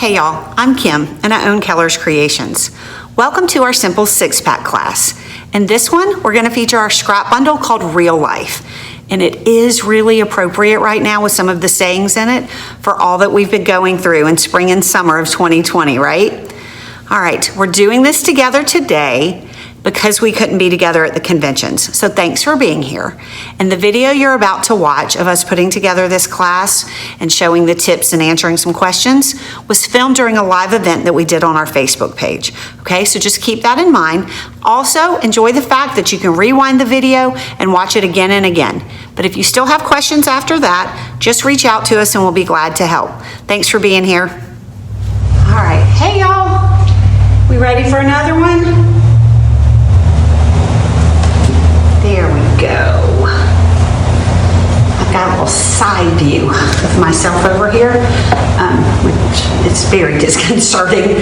Hey y'all, I'm Kim and I own Keller's Creations. Welcome to our simple 6-pack class. In this one, we're going to feature our scrap bundle called Real Life. And it is really appropriate right now with some of the sayings in it for all that we've been going through in spring and summer of 2020, right? All right, we're doing this together today because we couldn't be together at the conventions. So thanks for being here. And the video you're about to watch of us putting together this class and showing the tips and answering some questions was filmed during a live event that we did on our Facebook page. Okay, so just keep that in mind. Also, enjoy the fact that you can rewind the video and watch it again and again. But if you still have questions after that, just reach out to us and we'll be glad to help. Thanks for being here. All right, hey y'all, we ready for another one? There we go. I've got a little side view of myself over here, which it's very disconcerting.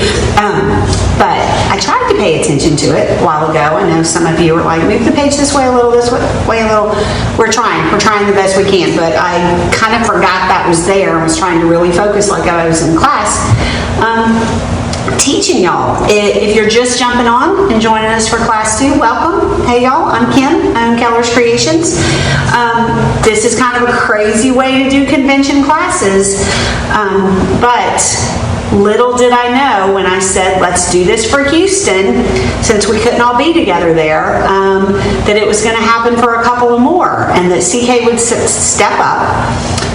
But I tried to pay attention to it a while ago. I know some of you were like, move the page this way a little, this way a little. We're trying the best we can, but I kind of forgot that was there and was trying to really focus like I was in class. Teaching y'all. If you're just jumping on and joining us for class 2, welcome. Hey y'all, I'm Kim. I'm Keller's Creations. This is kind of a crazy way to do convention classes, but little did I know when I said, let's do this for Houston, since we couldn't all be together there, that it was going to happen for a couple of more, and that CK would step up.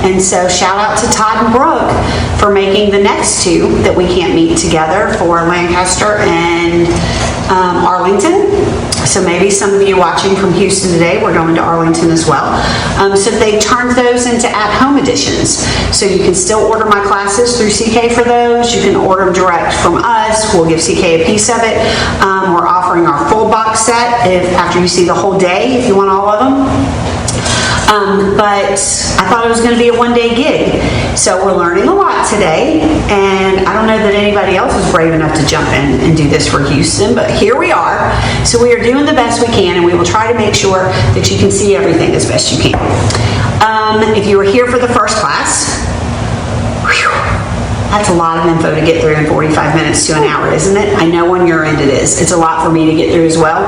And so shout out to Todd and Brooke for making the next 2 that we can't meet together for Lancaster and Arlington. So maybe some of you watching from Houston today, we're going to Arlington as well. So they turned those into at-home editions. So you can still order my classes through CK for those. You can order them direct from us. We'll give CK a piece of it. We're offering our full box set after you see the whole day, if you want all of them. But I thought it was going to be a one-day gig. So we're learning a lot today, and I don't know that anybody else is brave enough to jump in and do this for Houston, but here we are. So we are doing the best we can, and we will try to make sure that you can see everything as best you can. If you were here for the first class, that's a lot of info to get through in 45 minutes to an hour, isn't it? I know on your end it is. It's a lot for me to get through as well.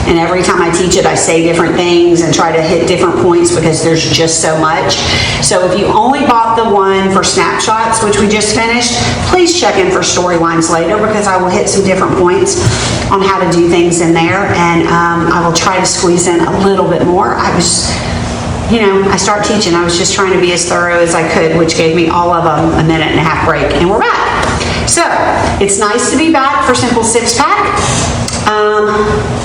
And every time I teach it, I say different things and try to hit different points because there's just so much. So if you only bought the one for snapshots, which we just finished, please check in for storylines later because I will hit some different points on how to do things in there. And I will try to squeeze in a little bit more. I start teaching, I was just trying to be as thorough as I could, which gave me all of a minute-and-a-half break, and we're back. So, it's nice to be back for Simple 6-Pack.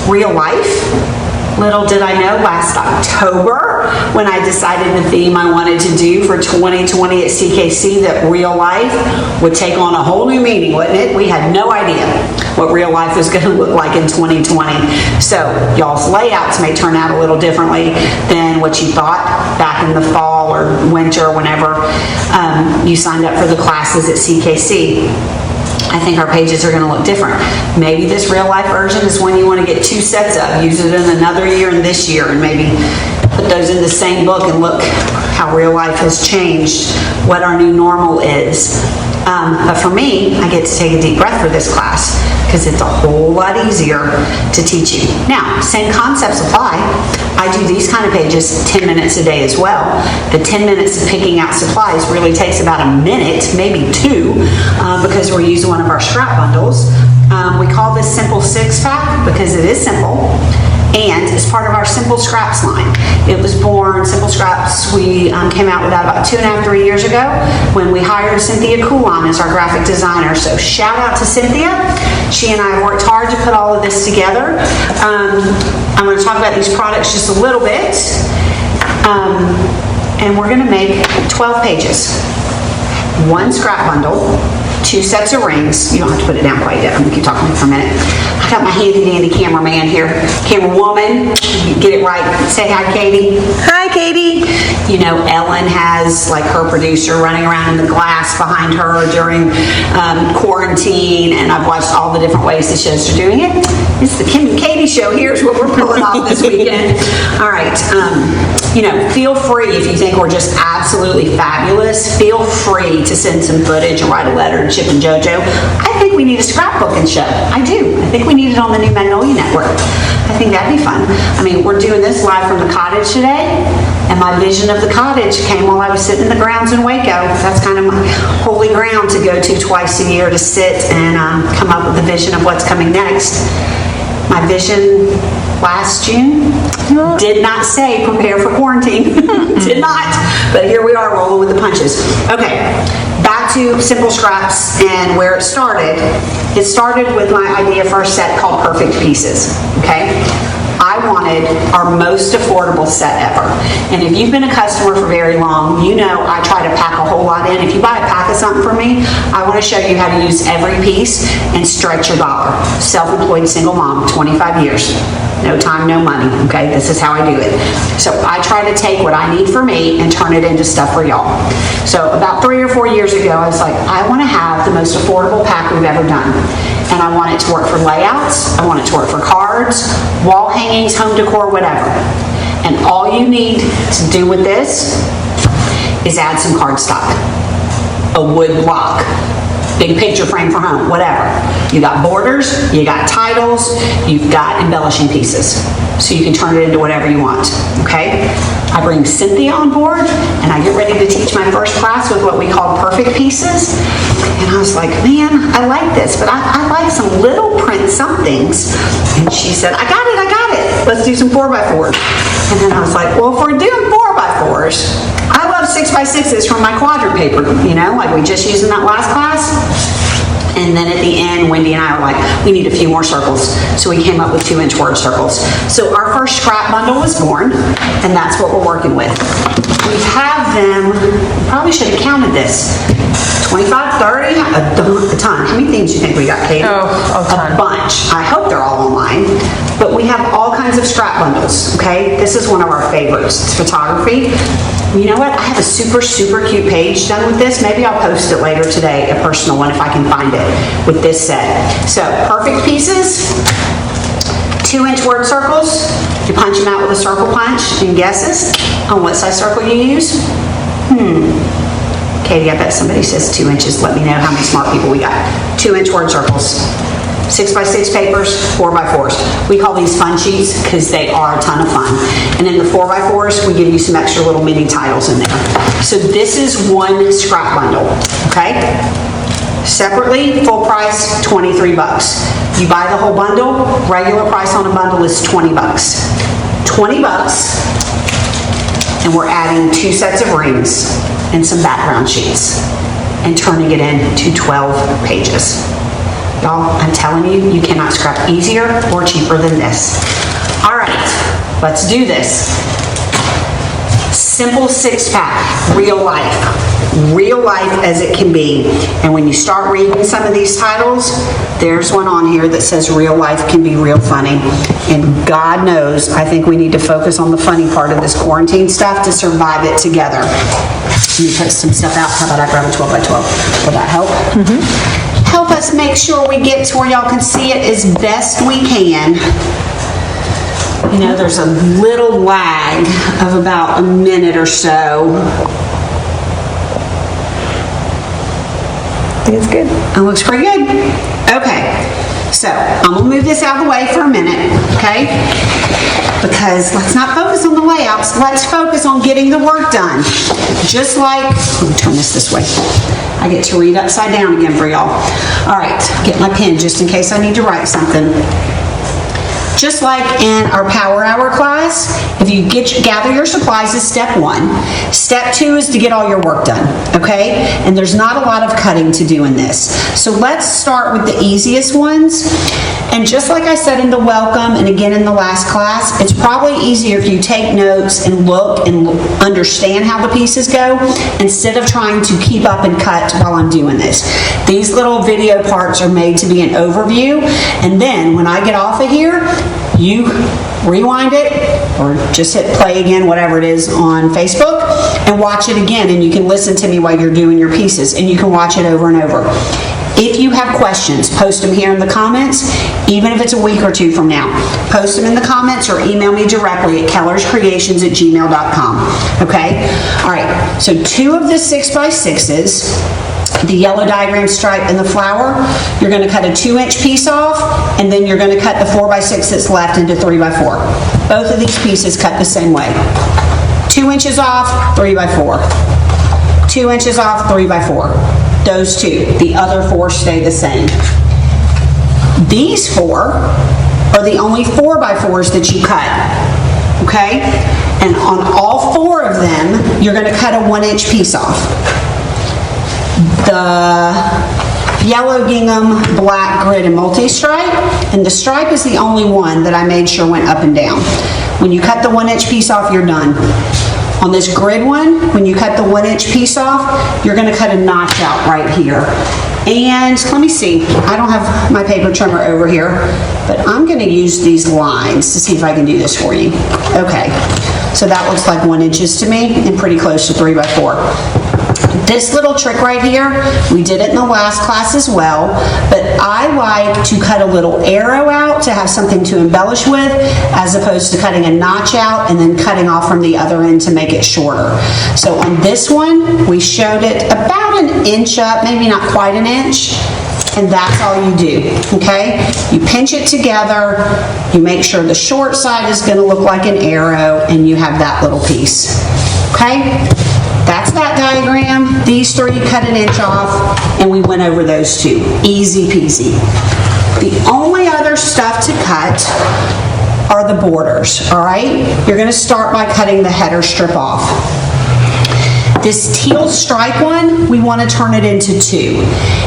Real Life. Little did I know last October when I decided the theme I wanted to do for 2020 at CKC that real life would take on a whole new meaning, wouldn't it? We had no idea what real life was going to look like in 2020. So y'all's layouts may turn out a little differently than what you thought back in the fall or winter or whenever you signed up for the classes at CKC. I think our pages are going to look different. Maybe this real life version is one you want to get 2 sets of. Use it in another year and this year, and maybe put those in the same book and look how real life has changed, what our new normal is. But for me, I get to take a deep breath for this class because it's a whole lot easier to teach you. Now, same concepts apply. I do these kind of pages 10 minutes a day as well. The 10 minutes of picking out supplies really takes about a minute, maybe 2, because we're using one of our scrap bundles. We call this Simple 6-Pack because it is simple. And it's part of our Simple Scraps line. It was born, Simple Scraps, we came out with that about 2.5, 3 years ago when we hired Cynthia Coulon as our graphic designer. So shout out to Cynthia. She and I have worked hard to put all of this together. I'm going to talk about these products just a little bit. And we're going to make 12 pages. 1 scrap bundle, 2 sets of rings. You don't have to put it down quite yet. I'm going to keep talking for a minute. I got my handy-dandy cameraman here. Camerawoman. Get it right. Say hi, Katie. Hi, Katie. You know, Ellen has like her producer running around in the glass behind her during quarantine, and I've watched all the different ways the shows are doing it. It's the Kim and Katie show. Here's what we're pulling off this weekend. All right. You know, feel free if you think we're just absolutely fabulous. Feel free to send some footage or write a letter and Chip and JoJo. I think we need a scrapbooking show. I do. I think we need it on the new Magnolia Network. I think that'd be fun. I mean, we're doing this live from the cottage today, and my vision of the cottage came while I was sitting in the grounds in Waco. That's kind of my holy ground to go to twice a year to sit and come up with the vision of what's coming next. My vision last June did not say prepare for quarantine. Did not. But here we are rolling with the punches. Okay, back to Simple Scraps and where it started. It started with my idea for a set called Perfect Pieces. Okay? I wanted our most affordable set ever. And if you've been a customer for very long, you know I try to pack a whole lot in. If you buy a pack of something from me, I want to show you how to use every piece and stretch your dollar. Self-employed single mom, 25 years. No time, no money, okay? This is how I do it. So I try to take what I need for me and turn it into stuff for y'all. So about 3 or 4 years ago, I was like, I want to have the most affordable pack we've ever done. And I want it to work for layouts, I want it to work for cards, wall hangings, home decor, whatever. And all you need to do with this is add some cardstock, a wood block, big picture frame for home, whatever. You got borders, you got titles, you've got embellishing pieces. So you can turn it into whatever you want, okay? I bring Cynthia on board and I get ready to teach my first class with what we call Perfect Pieces. And I was like, man, I like this, but I like some little print somethings. And she said, I got it. Let's do some 4x4s. And then I was like, well, if we're doing 4x4s, I love 6x6s from my quadrant paper, you know, like we just used in that last class. And then at the end, Wendy and I were like, we need a few more circles. So we came up with 2-inch word circles. So our first scrap bundle was born, and that's what we're working with. We have them, probably should have counted this, 25, 30, a ton. How many things do you think we got, Katie? Oh, a ton. A bunch. I hope they're all online. But we have all kinds of scrap bundles, okay? This is one of our favorites. It's photography. You know what? I have a super, super cute page done with this. Maybe I'll post it later today, a personal one, if I can find it, with this set. So, Perfect Pieces, 2-inch word circles. You punch them out with a circle punch and guesses on what size circle you use. Katie, I bet somebody says 2 inches. Let me know how many smart people we got. 2-inch word circles. 6x6 papers, 4x4s. We call these fun sheets because they are a ton of fun. And in the 4x4s, we give you some extra little mini titles in there. So this is one scrap bundle, okay? Separately, full price, 23 bucks. You buy the whole bundle, regular price on a bundle is 20 bucks. 20 bucks, and we're adding 2 sets of rings and some background sheets and turning it into 12 pages. Y'all, I'm telling you, you cannot scrap easier or cheaper than this. All right, let's do this. Simple 6-pack, real life as it can be. And when you start reading some of these titles, there's one on here that says real life can be real funny. And God knows, I think we need to focus on the funny part of this quarantine stuff to survive it together. Let me put some stuff out. How about I grab a 12x12? Will that help? Help us make sure we get to where y'all can see it as best we can. You know, there's a little lag of about a minute or so. I think it's good. It looks pretty good. Okay, so I'm gonna move this out of the way for a minute, okay? Because let's not focus on the layouts, let's focus on getting the work done. Just like, let me turn this way. I get to read upside down again for y'all. All right, get my pen just in case I need to write something. Just like in our Power Hour class, if you gather your supplies is step 1. Step 2 is to get all your work done, okay? And there's not a lot of cutting to do in this. So let's start with the easiest ones. And just like I said in the welcome and again in the last class, it's probably easier if you take notes and look and understand how the pieces go instead of trying to keep up and cut while I'm doing this. These little video parts are made to be an overview, and then when I get off of here, you rewind it or just hit play again, whatever it is, on Facebook and watch it again, and you can listen to me while you're doing your pieces, and you can watch it over and over. If you have questions, post them here in the comments, even if it's a week or 2 from now. Post them in the comments or email me directly at kellerscreations@gmail.com, okay? All right, so 2 of the 6x6s the yellow diagram stripe and the flower, you're going to cut a 2-inch piece off, and then you're going to cut the 4x6 that's left into 3x4. Both of these pieces cut the same way. 2 inches off, 3x4. 2 inches off, 3x4. Those two. The other 4 stay the same. These 4 are the only 4x4s that you cut. Okay? And on all 4 of them, you're going to cut a 1-inch piece off. The yellow gingham, black grid, and multi-stripe, and the stripe is the only one that I made sure went up and down. When you cut the 1-inch piece off, you're done. On this grid one, when you cut the 1-inch piece off, you're going to cut a notch out right here. And let me see, I don't have my paper trimmer over here, but I'm going to use these lines to see if I can do this for you. Okay, so that looks like 1 inch to me and pretty close to 3x4. This little trick right here, we did it in the last class as well, but I like to cut a little arrow out to have something to embellish with, as opposed to cutting a notch out and then cutting off from the other end to make it shorter. So on this one, we showed it about 1 inch up, maybe not quite 1 inch, and that's all you do, okay? You pinch it together, you make sure the short side is gonna look like an arrow, and you have that little piece, okay? That's that diagram. These 3 cut 1 inch off, and we went over those 2. Easy peasy. The only other stuff to cut are the borders, all right? You're gonna start by cutting the header strip off. This teal stripe one, we want to turn it into 2.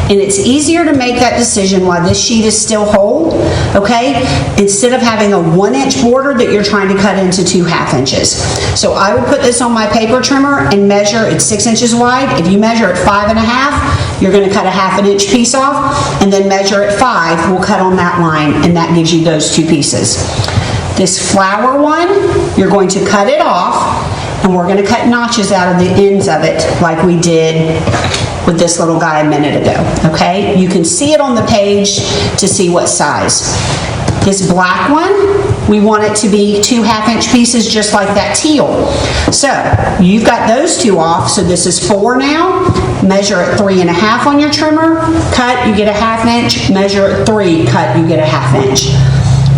And it's easier to make that decision while this sheet is still whole, okay? Instead of having a 1-inch border that you're trying to cut into 2 1/2 inches. So I would put this on my paper trimmer and measure, it's 6 inches wide. If you measure at 5 1/2, you're going to cut a 1/2 inch piece off, and then measure at 5, we'll cut on that line, and that gives you those 2 pieces. This flower one, you're going to cut it off, and we're going to cut notches out of the ends of it like we did with this little guy a minute ago, okay? You can see it on the page to see what size. This black one, we want it to be 2 1/2 inch pieces just like that teal. So you've got those 2 off, so this is 4 now. Measure at 3 1/2 on your trimmer, cut, you get a 1/2 inch, measure at 3, cut, you get a 1/2 inch.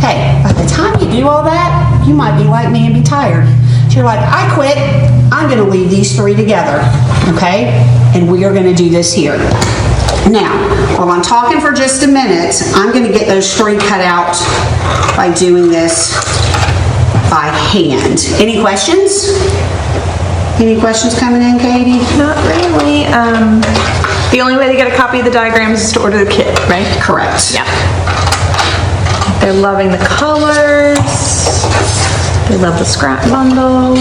Hey, by the time you do all that, you might be like me and be tired. You're like, I quit, I'm gonna leave these 3 together, okay? And we are gonna do this here. Now, while I'm talking for just a minute, I'm gonna get those 3 cut out by doing this by hand. Any questions? Any questions coming in, Katie? Not really. The only way to get a copy of the diagrams is to order the kit, right? Correct. Yeah. They're loving the colors. They love the scrap bundles.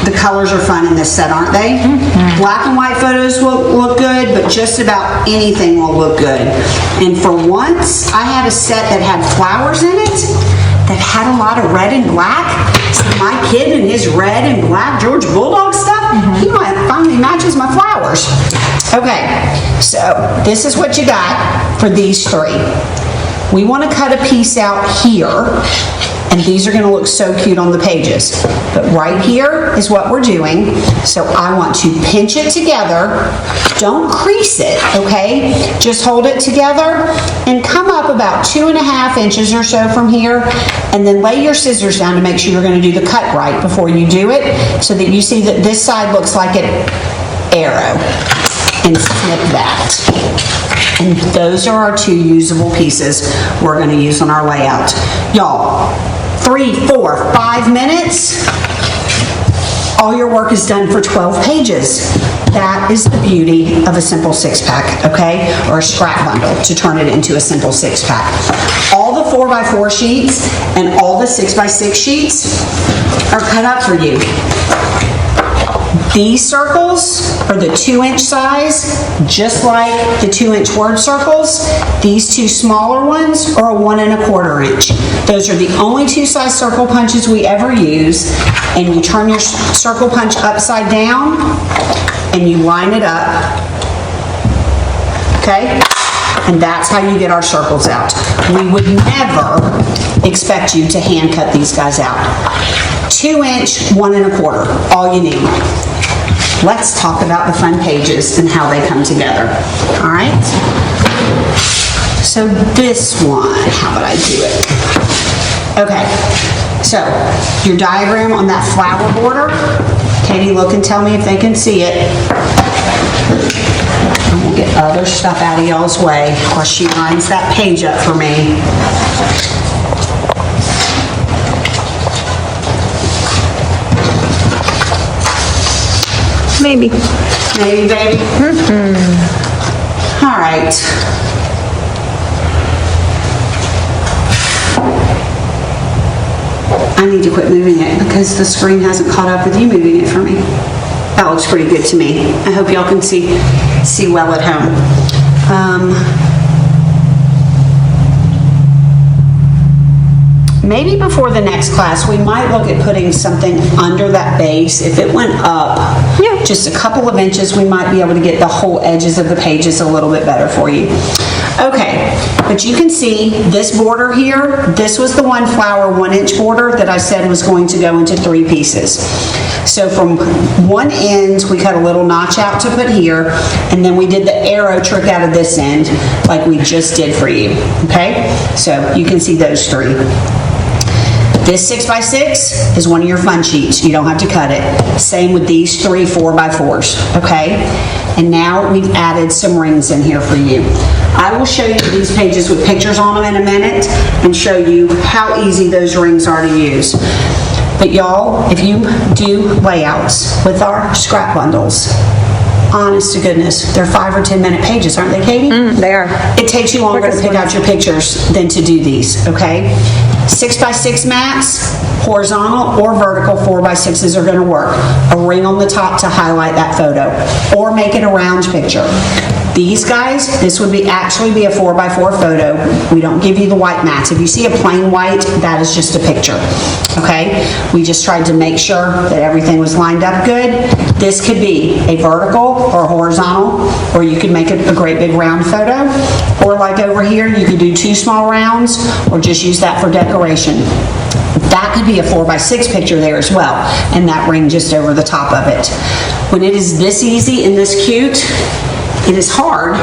The colors are fun in this set, aren't they? Mm-hmm. Black and white photos will look good, but just about anything will look good. And for once, I had a set that had flowers in it that had a lot of red and black. So my kid and his red and black George Bulldog stuff, he might finally matches my flowers. Okay, so this is what you got for these 3. We want to cut a piece out here, and these are going to look so cute on the pages. But right here is what we're doing. So I want to pinch it together. Don't crease it, okay? Just hold it together and come up about 2 1/2 inches or so from here, and then lay your scissors down to make sure you're going to do the cut right before you do it, so that you see that this side looks like an arrow, and snip that. And those are our 2 usable pieces we're going to use on our layout. Y'all, 3, 4, 5 minutes, all your work is done for 12 pages. That is the beauty of a simple 6-pack, okay? Or a scrap bundle to turn it into a simple 6-pack. All the 4x4 sheets and all the 6x6 sheets are cut up for you. These circles are the 2-inch size, just like the 2-inch word circles. These 2 smaller ones are a 1 1/4 inch. Those are the only 2 size circle punches we ever use. And you turn your circle punch upside down and you line it up, okay? And that's how you get our circles out. We would never expect you to hand cut these guys out. 2-inch, 1 1/4, all you need. let's talk about the fun pages and how they come together. All right? So this one, how would I do it? Okay, so your diagram on that flower border. Katie, look and tell me if they can see it. And we'll get other stuff out of y'all's way while she lines that page up for me. Maybe. Maybe, baby? All right. I need to quit moving it because the screen hasn't caught up with you moving it for me. That looks pretty good to me. I hope y'all can see well at home. Maybe before the next class, we might look at putting something under that base. If it went up just a couple of inches, we might be able to get the whole edges of the pages a little bit better for you. Okay, but you can see this border here, this was the 1 flower 1-inch border that I said was going to go into 3 pieces. So from one end, we cut a little notch out to put here, and then we did the arrow trick out of this end, like we just did for you, okay? So you can see those 3. This 6x6 is one of your fun sheets. You don't have to cut it. Same with these 3 4x4s, okay? And now we've added some rings in here for you. I will show you these pages with pictures on them in a minute and show you how easy those rings are to use. But y'all, if you do layouts with our scrap bundles, honest to goodness, they're 5 or 10 minute pages, aren't they, Katie? They are. It takes you longer to pick out your pictures than to do these, okay? 6x6 mats, horizontal or vertical 4x6s are gonna work. A ring on the top to highlight that photo, or make it a round picture. These guys, this would actually be a 4x4 photo. We don't give you the white mats. If you see a plain white, that is just a picture, okay? We just tried to make sure that everything was lined up good. This could be a vertical or horizontal, or you could make it a great big round photo. Or like over here, you could do 2 small rounds, or just use that for decoration. That could be a 4x6 picture there as well, and that ring just over the top of it. When it is this easy and this cute, it is hard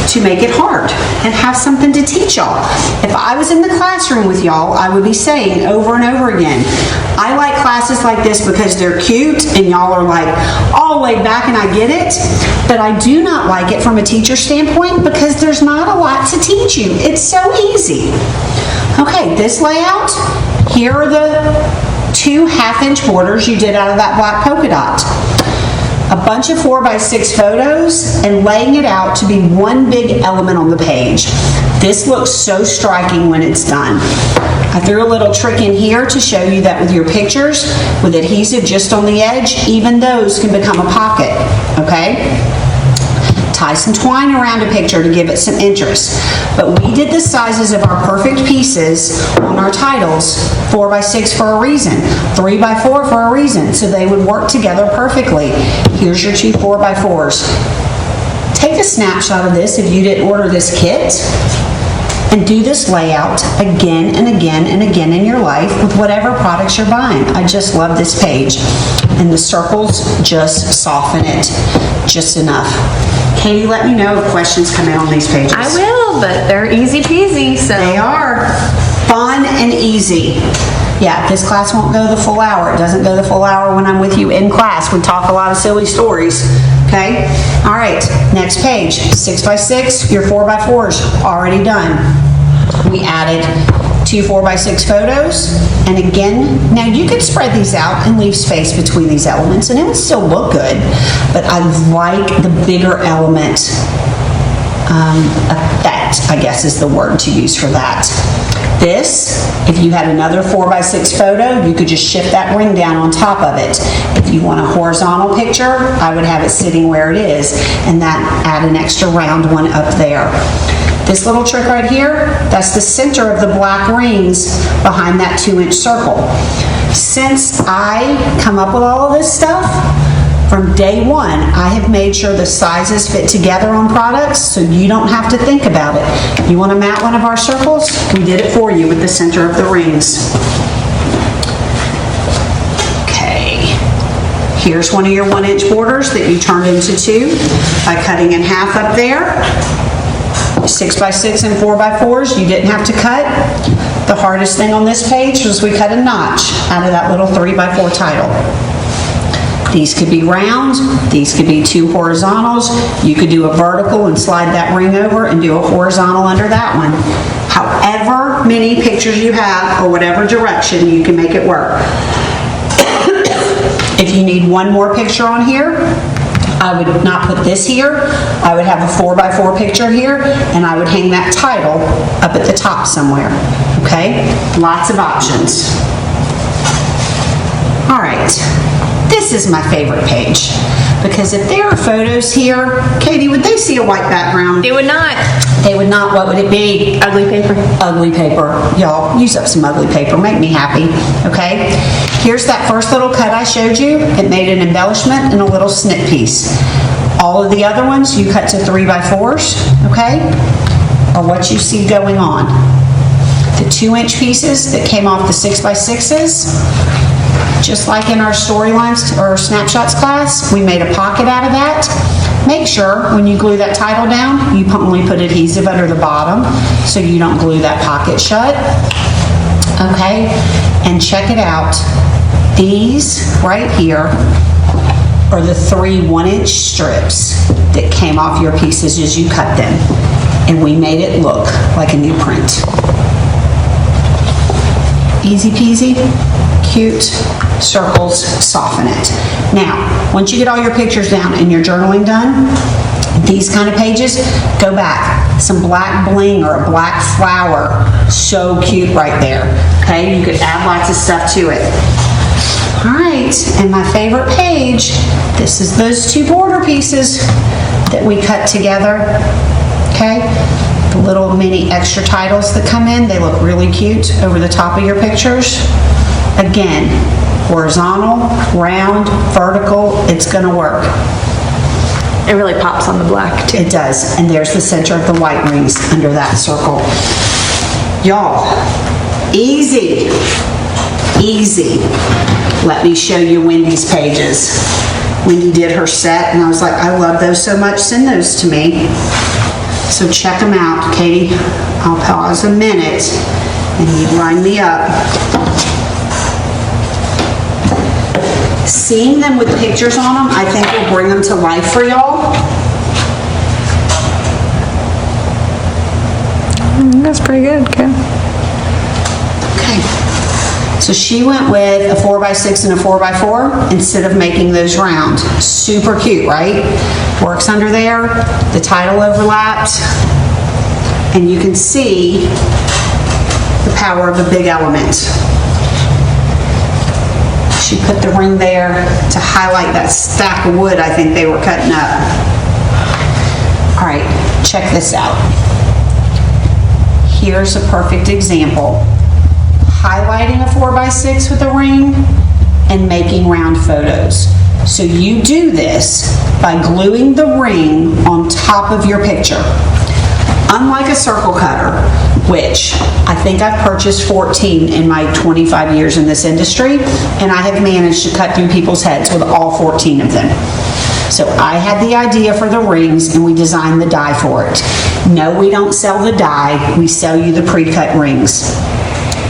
to make it hard and have something to teach y'all. If I was in the classroom with y'all, I would be saying over and over again, I like classes like this because they're cute and y'all are like all laid back and I get it, but I do not like it from a teacher standpoint because there's not a lot to teach you. It's so easy. Okay, this layout, here are the 2 1/2-inch borders you did out of that black polka dot. A bunch of 4x6 photos and laying it out to be one big element on the page. This looks so striking when it's done. I threw a little trick in here to show you that with your pictures, with adhesive just on the edge, even those can become a pocket, okay? Tie some twine around a picture to give it some interest. But we did the sizes of our perfect pieces on our titles 4x6 for a reason, 3x4 for a reason, so they would work together perfectly. Here's your 2 4x4s. Take a snapshot of this if you didn't order this kit, and do this layout again and again and again in your life with whatever products you're buying. I just love this page. And the circles just soften it just enough. Katie, let me know if questions come in on these pages. I will, but they're easy peasy, so. They are fun and easy. Yeah, this class won't go the full hour. It doesn't go the full hour when I'm with you in class. We talk a lot of silly stories, okay? All right, next page, 6x6, your 4x4s, already done. We added 2 4x6 photos, and again, now you could spread these out and leave space between these elements, and it would still look good, but I like the bigger element effect, I guess is the word to use for that. This, if you had another 4x6 photo, you could just shift that ring down on top of it. If you want a horizontal picture, I would have it sitting where it is, and that add an extra round one up there. This little trick right here, that's the center of the black rings behind that 2-inch circle. Since I come up with all of this stuff, from day one, I have made sure the sizes fit together on products so you don't have to think about it. You want to mat one of our circles? We did it for you with the center of the rings. Okay. Here's one of your 1-inch borders that you turned into 2 by cutting in half up there. 6x6 and 4x4s, you didn't have to cut. The hardest thing on this page was we cut a notch out of that little 3x4 title. These could be round, these could be 2 horizontals. You could do a vertical and slide that ring over and do a horizontal under that one. However many pictures you have, or whatever direction, you can make it work. If you need one more picture on here, I would not put this here. I would have a 4x4 picture here, and I would hang that title up at the top somewhere. Okay? Lots of options. All right. This is my favorite page, because if there are photos here, Katie, would they see a white background? They would not. They would not. What would it be? Ugly paper. Ugly paper. Y'all, use up some ugly paper. Make me happy, okay? Here's that first little cut I showed you. It made an embellishment and a little snip piece. All of the other ones, you cut to 3x4s, okay? Or what you see going on. The 2-inch pieces that came off the 6x6s, just like in our storylines or snapshots class, we made a pocket out of that. Make sure when you glue that title down, you only put adhesive under the bottom so you don't glue that pocket shut. Okay, and check it out. These right here are the 3 1-inch strips that came off your pieces as you cut them. And we made it look like a new print. Easy peasy, cute, circles, soften it. Now, once you get all your pictures down and your journaling done, these kind of pages, go back. Some black bling or a black flower, so cute right there. Okay, you could add lots of stuff to it. All right, and my favorite page, this is those 2 border pieces that we cut together. Okay, the little mini extra titles that come in, they look really cute over the top of your pictures. Again, horizontal, round, vertical, it's gonna work. It really pops on the black too. It does, and there's the center of the white rings under that circle. Y'all, easy, easy. Let me show you Wendy's pages. Wendy did her set, and I was like, I love those so much, send those to me. So check them out, Katie. I'll pause a minute, and you line me up. Seeing them with pictures on them, I think will bring them to life for y'all. That's pretty good, okay. Okay. So she went with a 4x6 and a 4x4 instead of making those round. Super cute, right? Works under there, the title overlapped, and you can see the power of a big element. She put the ring there to highlight that stack of wood I think they were cutting up. All right, check this out. Here's a perfect example. Highlighting a 4x6 with a ring and making round photos. So you do this by gluing the ring on top of your picture. Unlike a circle cutter, which I think I've purchased 14 in my 25 years in this industry, and I have managed to cut through people's heads with all 14 of them. So I had the idea for the rings and we designed the die for it. No, we don't sell the die, we sell you the pre-cut rings.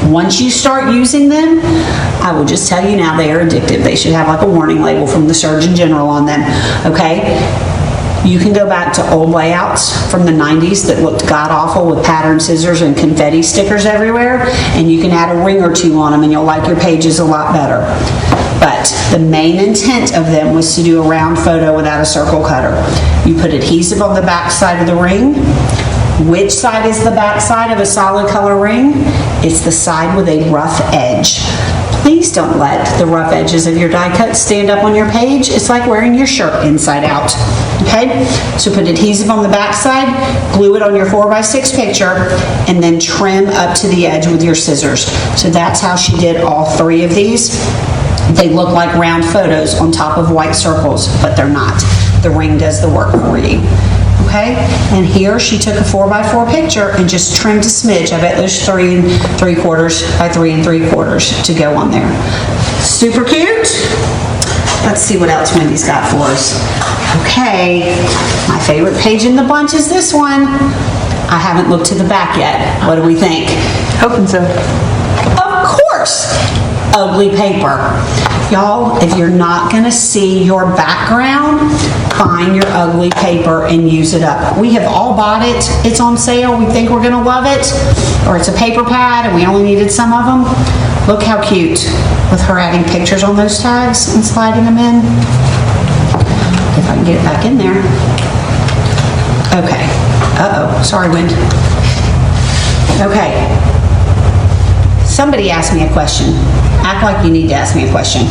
Once you start using them, I will just tell you now, they are addictive. They should have like a warning label from the Surgeon General on them, okay? You can go back to old layouts from the 90s that looked god-awful with pattern scissors and confetti stickers everywhere, and you can add a ring or 2 on them and you'll like your pages a lot better. But the main intent of them was to do a round photo without a circle cutter. You put adhesive on the back side of the ring. Which side is the back side of a solid color ring? It's the side with a rough edge. Please don't let the rough edges of your die cuts stand up on your page. It's like wearing your shirt inside out, okay? So put adhesive on the back side, glue it on your 4x6 picture, and then trim up to the edge with your scissors. So that's how she did all 3 of these. They look like round photos on top of white circles, but they're not. The ring does the work for you. Okay, and here she took a 4x4 picture and just trimmed a smidge. I bet there's 3 3/4 by 3 3/4 to go on there. Super cute. Let's see what else Wendy's got for us. Okay, my favorite page in the bunch is this one. I haven't looked to the back yet. What do we think? Hoping so. Of course, ugly paper. Y'all, if you're not gonna see your background, find your ugly paper and use it up. We have all bought it. It's on sale. We think we're gonna love it. Or it's a paper pad and we only needed some of them. Look how cute with her adding pictures on those tags and sliding them in. If I can get it back in there. Okay. Uh-oh. Sorry, Wind. Okay. Somebody asked me a question. Act like you need to ask me a question.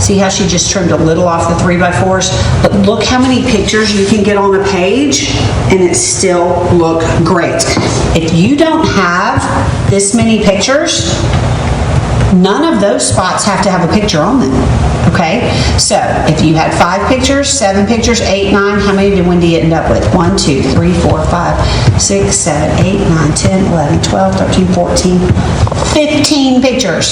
See how she just trimmed a little off the 3x4s? But look how many pictures you can get on a page and it still look great. If you don't have this many pictures, none of those spots have to have a picture on them, okay? So if you had 5 pictures, 7 pictures, 8, 9, how many did Wendy end up with? 1, 2, 3, 4, 5, 6, 7, 8, 9, 10, 11, 12, 13, 14, 15 pictures.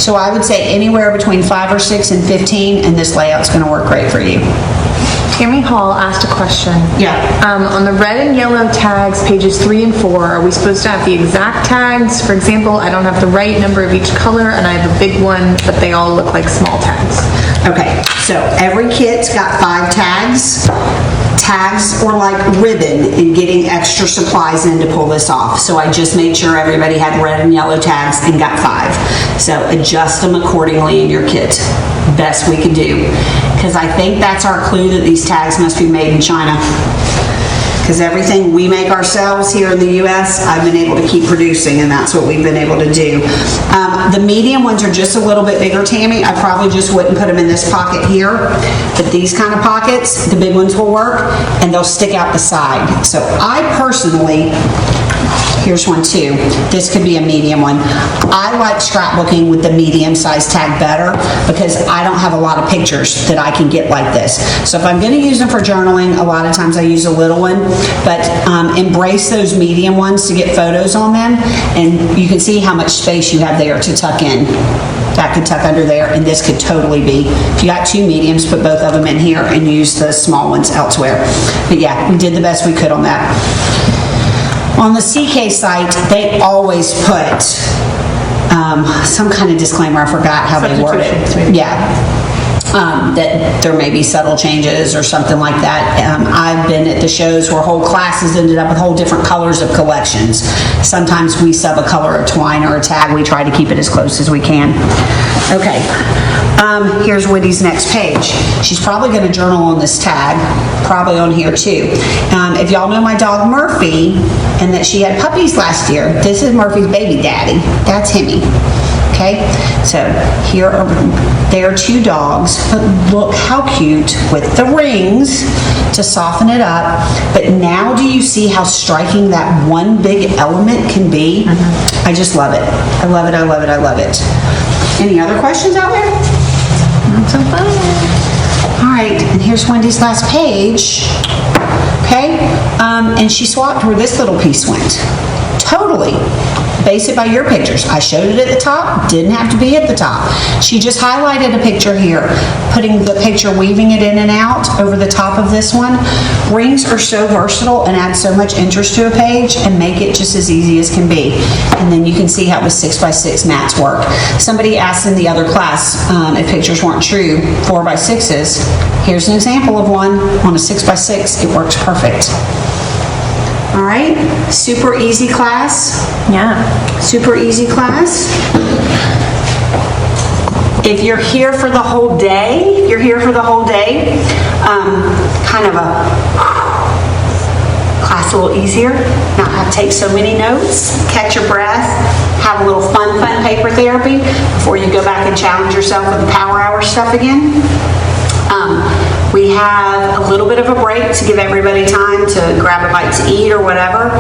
So I would say anywhere between 5 or 6 and 15, and this layout's gonna work great for you. Tammy Hall asked a question. Yeah. On the red and yellow tags, pages 3 and 4, are we supposed to have the exact tags? For example, I don't have the right number of each color, and I have a big one, but they all look like small tags. Okay, so every kit's got 5 tags. Tags are like ribbon in getting extra supplies in to pull this off. So I just made sure everybody had red and yellow tags and got 5. So adjust them accordingly in your kit. Best we can do. Because I think that's our clue that these tags must be made in China. Because everything we make ourselves here in the U.S., I've been able to keep producing, and that's what we've been able to do. The medium ones are just a little bit bigger, Tammy. I probably just wouldn't put them in this pocket here, but these kind of pockets, the big ones will work, and they'll stick out the side. So I personally, here's one too. This could be a medium one. I like scrapbooking with the medium size tag better because I don't have a lot of pictures that I can get like this. So if I'm gonna use them for journaling, a lot of times I use a little one, but embrace those medium ones to get photos on them, and you can see how much space you have there to tuck in. That could tuck under there, and this could totally be. If you got 2 mediums, put both of them in here and use the small ones elsewhere. But yeah, we did the best we could on that. On the CK site, they always put some kind of disclaimer. I forgot how they word it. Yeah. That there may be subtle changes or something like that. I've been at the shows where whole classes ended up with whole different colors of collections. Sometimes we sub a color, a twine, or a tag. We try to keep it as close as we can. Okay, here's Wendy's next page. She's probably going to journal on this tag, probably on here too. If y'all know my dog Murphy, and that she had puppies last year, this is Murphy's baby daddy. That's Himmy. Okay, so here are their 2 dogs, but look how cute with the rings to soften it up. But now do you see how striking that one big element can be? I just love it. I love it, I love it, I love it. Any other questions out there? Not so fun. All right, and here's Wendy's last page. Okay, and she swapped where this little piece went. Totally. Base it by your pictures. I showed it at the top, didn't have to be at the top. She just highlighted a picture here, putting the picture, weaving it in and out over the top of this one. Rings are so versatile and add so much interest to a page and make it just as easy as can be. And then you can see how the 6x6 mats work. Somebody asked in the other class if pictures weren't true, 4x6s. Here's an example of one on a 6x6. It works perfect. All right, super easy class. Yeah. Super easy class. If you're here for the whole day, kind of a class a little easier, not have to take so many notes, catch your breath, have a little fun paper therapy before you go back and challenge yourself with the power hour stuff again. We have a little bit of a break to give everybody time to grab a bite to eat or whatever.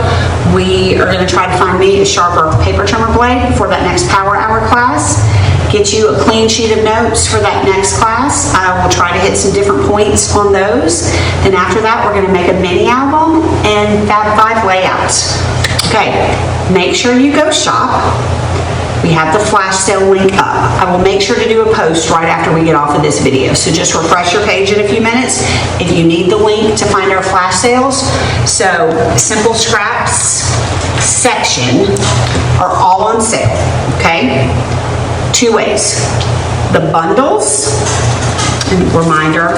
We are going to try to find me a sharper paper trimmer blade for that next power hour class. Get you a clean sheet of notes for that next class. I will try to hit some different points on those. And after that, we're going to make a mini album and Fab 5 layouts. Okay, make sure you go shop. We have the flash sale link up. I will make sure to do a post right after we get off of this video. So just refresh your page in a few minutes if you need the link to find our flash sales. So Simple Scraps section are all on sale, okay? Two ways. The bundles, and reminder,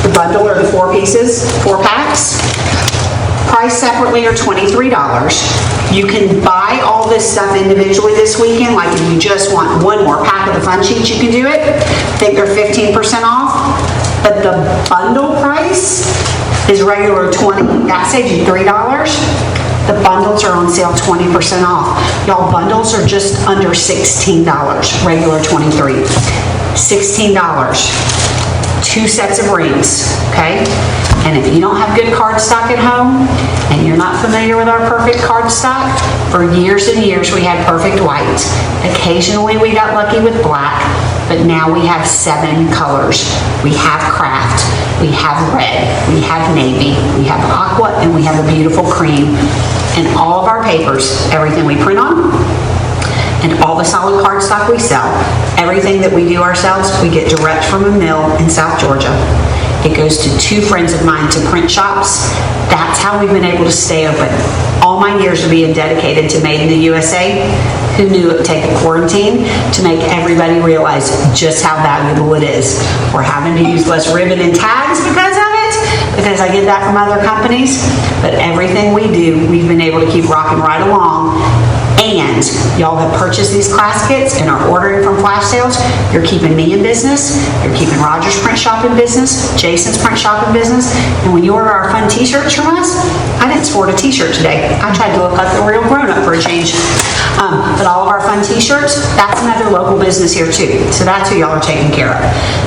the bundle are the 4 pieces, 4 packs. Priced separately are $23. You can buy all this stuff individually this weekend, like if you just want one more pack of the fun sheets, you can do it. I think they're 15% off, but the bundle price is regular $20. That saves you $3. The bundles are on sale 20% off. Y'all, bundles are just under $16, regular $23. $16. 2 sets of rings, okay? And if you don't have good cardstock at home, and you're not familiar with our perfect cardstock, for years and years we had perfect white. Occasionally we got lucky with black, but now we have 7 colors. We have craft, we have red, we have navy, we have aqua, and we have a beautiful cream. And all of our papers, everything we print on, and all the solid cardstock we sell, everything that we do ourselves, we get direct from a mill in South Georgia. It goes to 2 friends of mine to print shops. That's how we've been able to stay open. All my years of being dedicated to Made in the USA, who knew it would take a quarantine to make everybody realize just how valuable it is. We're having to use less ribbon and tags because of it, because I get that from other companies, but everything we do, we've been able to keep rocking right along. And y'all have purchased these class kits and are ordering from flash sales. You're keeping me in business. You're keeping Roger's print shop in business, Jason's print shop in business. And when you order our fun t-shirts from us, I didn't sport a t-shirt today. I tried to look like a real grown-up for a change. But all of our fun t-shirts, that's another local business here too. So that's who y'all are taking care of.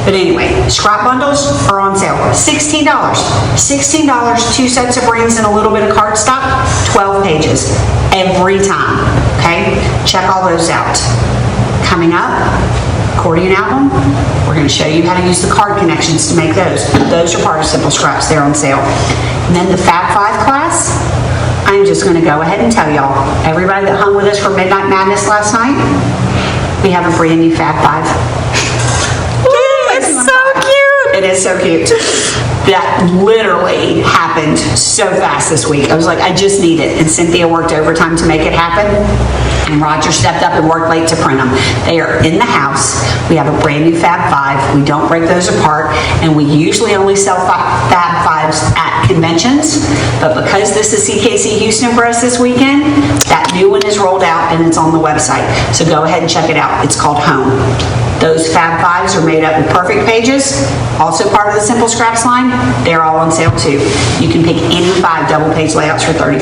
But anyway, scrap bundles are on sale. $16. $16, 2 sets of rings and a little bit of cardstock, 12 pages every time. Okay? Check all those out. Coming up, accordion album. We're going to show you how to use the card connections to make those. Those are part of Simple Scraps. They're on sale. And then the Fab Five Class. I'm just going to go ahead and tell y'all, everybody that hung with us for Midnight Madness last night, we have a brand new Fab Five. It's so cute. It is so cute. That literally happened so fast this week. I was like, I just need it. And Cynthia worked overtime to make it happen. And Roger stepped up and worked late to print them. They are in the house. We have a brand new Fab Five. We don't break those apart. And we usually only sell Fab Fives at conventions. But because this is CKC Houston for us this weekend, that new one is rolled out and it's on the website. So go ahead and check it out. It's called Home. Those Fab Fives are made up with perfect pages, also part of the Simple Scraps line. They're all on sale too. You can pick any 5 double page layouts for $35,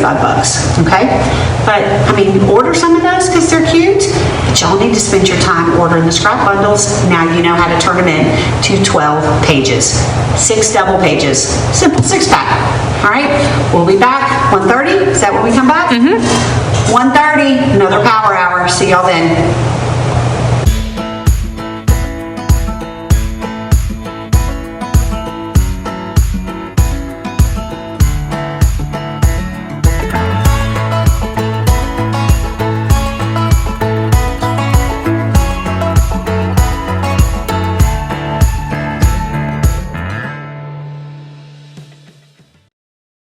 okay? But, I mean, order some of those because they're cute, but y'all need to spend your time ordering the scrap bundles. Now you know how to turn them in to 12 pages. 6 double pages. Simple 6-pack, all right? We'll be back 1:30. Is that when we come back? 1:30, another power hour. See y'all then.